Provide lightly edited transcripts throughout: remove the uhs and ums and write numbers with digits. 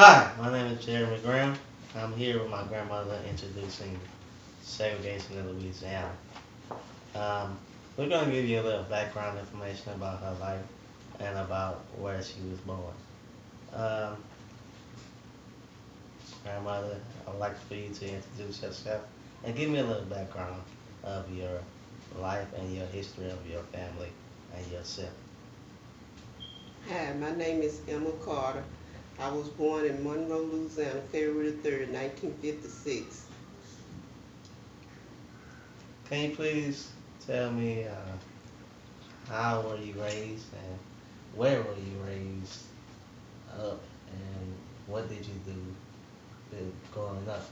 Hi, my name is Jeremy Graham. I'm here with my grandmother introducing segregation in Louisiana. Um, we're going to give you a little background information about her life and about where she was born. Um, Grandmother, I would like for you to introduce yourself and give me a little background of your life and your history of your family and yourself. Hi, my name is Emma Carter. I was born in Monroe, Louisiana, February 3rd, 1956. Can you please tell me how were you raised and where were you raised up and what did you do growing up?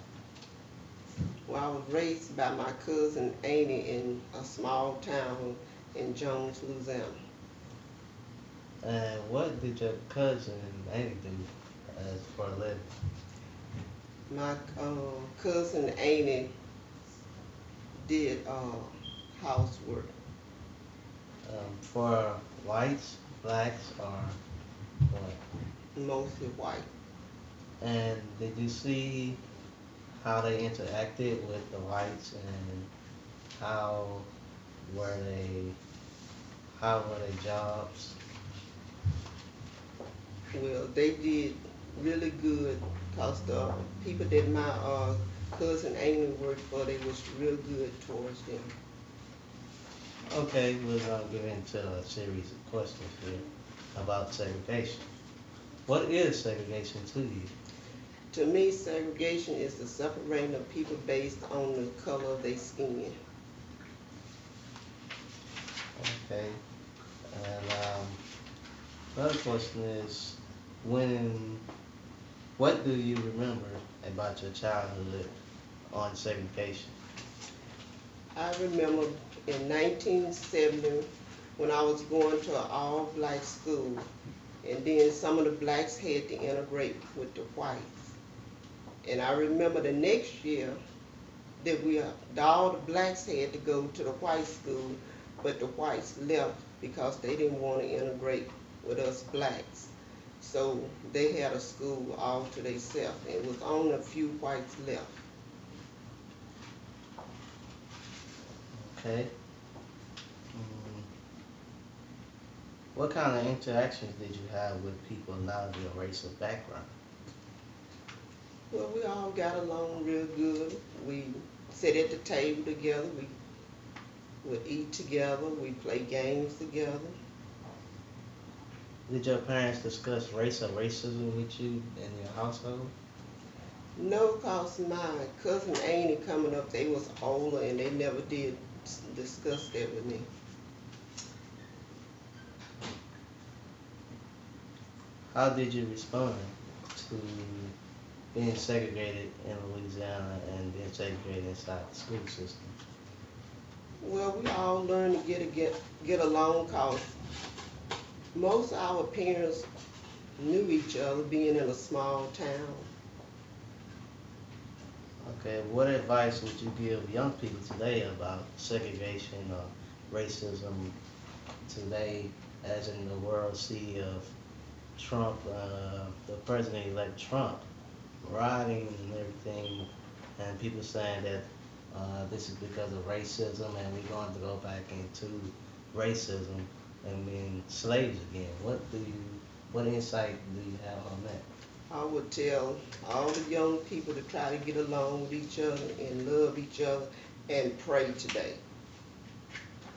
Well, I was raised by my cousin Annie in a small town in Jones, Louisiana. And what did your cousin Annie do as for a living? My cousin Annie did housework, For whites, blacks, or what? mostly white. And did you see how they interacted with the whites and how were they how were their jobs? Well, they did really good because the people that my cousin Annie worked for, they was real good towards them. Okay, we're gonna get into a series of questions here about segregation. What is segregation to you? To me, segregation is the separating of people based on the color of their skin. Okay, and another question is, when what do you remember about your childhood on segregation? I remember in 1970 when I was going to an all-black school, and then some of the blacks had to integrate with the whites. And I remember the next year that all the blacks had to go to the white school, but the whites left because they didn't want to integrate with us blacks. So they had a school all to themselves, and it was only a few whites left. Okay. Mm, what kind of interactions did you have with people not of your racial background? Well, we all got along real good. We sit at the table together. We would eat together. We play games together. Did your parents discuss race or racism with you in your household? No, cause my cousin Annie coming up, they was older and they never did discuss that with me. How did you respond to being segregated in Louisiana and being segregated inside the school system? Well, we all learned to get along, cause most of our parents knew each other, being in a small town. Okay, what advice would you give young people today about segregation or racism today, as in the world see of Trump, the president-elect Trump, rioting and everything, and people saying that this is because of racism and we're going to go back into racism and being slaves again. What insight do you have on that? I would tell all the young people to try to get along with each other and love each other and pray today.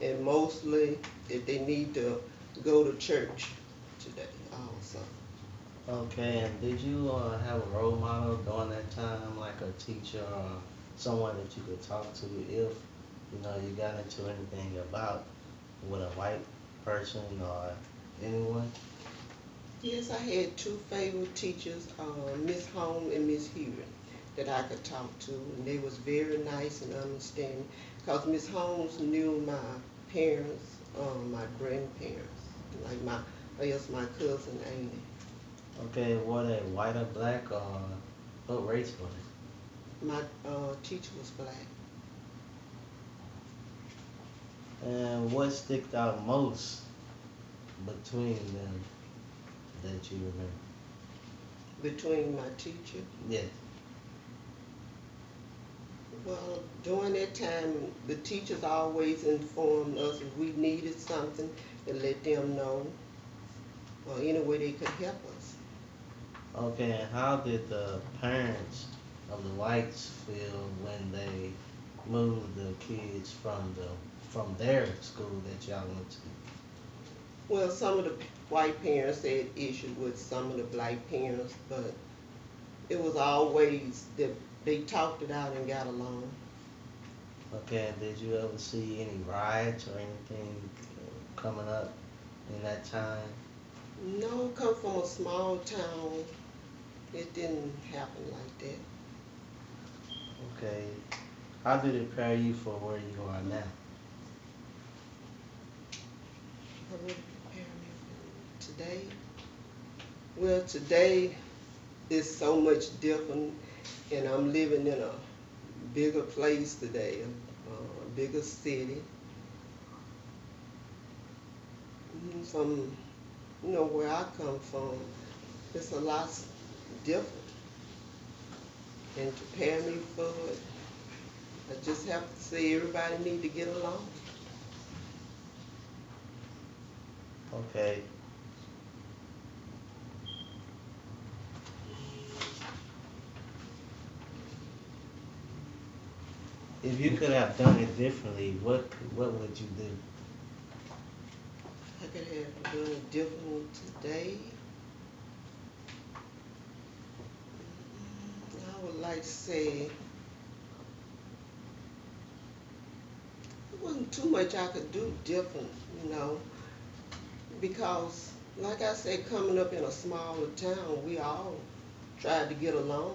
And mostly that they need to go to church today also. Okay, and did you have a role model during that time, like a teacher or someone that you could talk to if you got into anything about with a white person or anyone? Yes, I had two favorite teachers, Miss Home and Miss Hewitt, that I could talk to, and they was very nice and understanding. Cause Miss Holmes knew my parents, my grandparents, like I guess my cousin Amy. Okay, were they white or black or what race were My teacher was black. they? And what sticked out most between them that you remember? between my teacher. Yes. Well, during that time, the teachers always informed us if we needed something to let them know, or any way they could help us. Okay, and how did the parents of the whites feel when they moved the kids from their school that y'all went to? Well, some of the white parents had issue with some of the black parents, but it was always that they talked it out and got along. Okay, and did you ever see any riots or anything coming up in that time? No, come from a small town, it didn't happen like that. Okay, how did it prepare you for where you are now? I really prepare me for today. Well, today is so much different, and I'm living in a bigger place today, a bigger city. From where I come from, it's a lot different. And to prepare me for it, I just have to say everybody need to get along. Okay, if you could have done it differently, what would you do? I could have done it differently today. I would like to say it wasn't too much I could do different, you know, because like I said, coming up in a smaller town, we all tried to get along.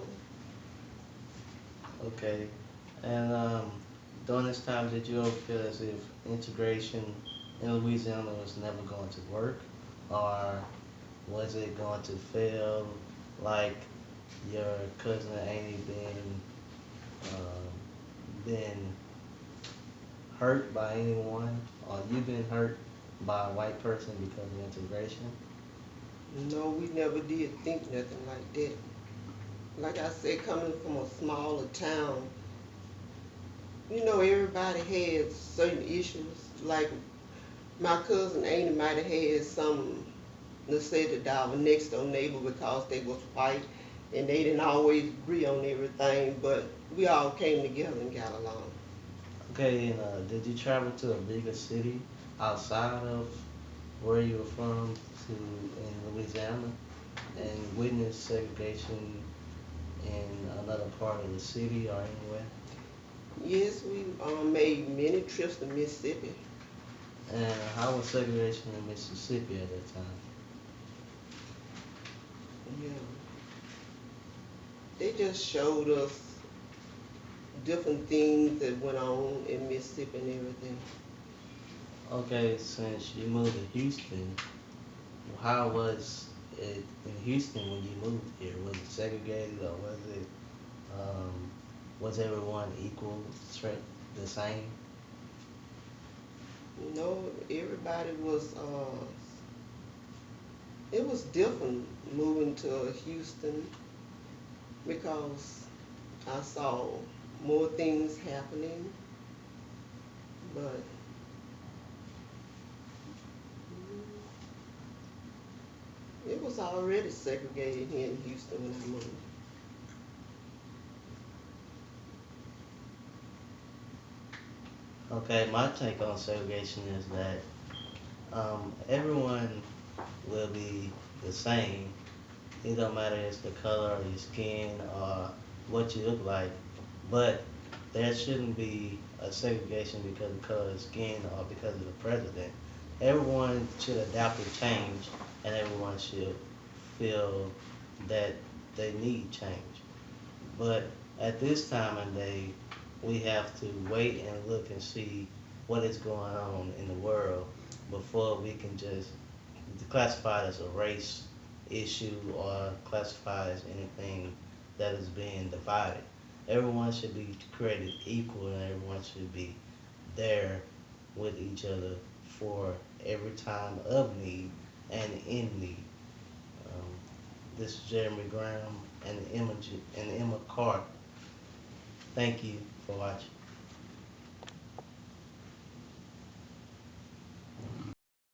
Okay, and during this time, did you ever feel as if integration in Louisiana was never going to work, or was it going to fail, like your cousin Amy been hurt by anyone, or you been hurt by a white person because of integration? No, we never did think nothing like that. Like I said, coming from a smaller town, everybody had certain issues. Like my cousin Amy might have had some, let's say, the our next door neighbor because they was white and they didn't always agree on everything, but we all came together and got along. Okay, and did you travel to a bigger city outside of where you were from to in Louisiana and witness segregation in another part of the city or anywhere? Yes, we made many trips to Mississippi. And how was segregation in Mississippi at that time? Yeah, they just showed us different things that went on in Mississippi and everything. Okay, since you moved to Houston, how was it in Houston when you moved here? Was it segregated or um, was everyone equal, straight, the same? Everybody was, it was different moving to Houston because I saw more things happening, but it was already segregated here in Houston when I moved. Okay, my take on segregation is that everyone will be the same. It don't matter if it's the color of your skin or what you look like, but there shouldn't be a segregation because of the color of the skin or because of the president. Everyone should adapt to change, and everyone should feel that they need change. But at this time and day, we have to wait and look and see what is going on in the world before we can just classify it as a race issue or classify it as anything that is being divided. Everyone should be created equal and everyone should be there with each other for every time of need and in need. Um, This is Jeremy Graham and Emma Carter. Thank you for watching.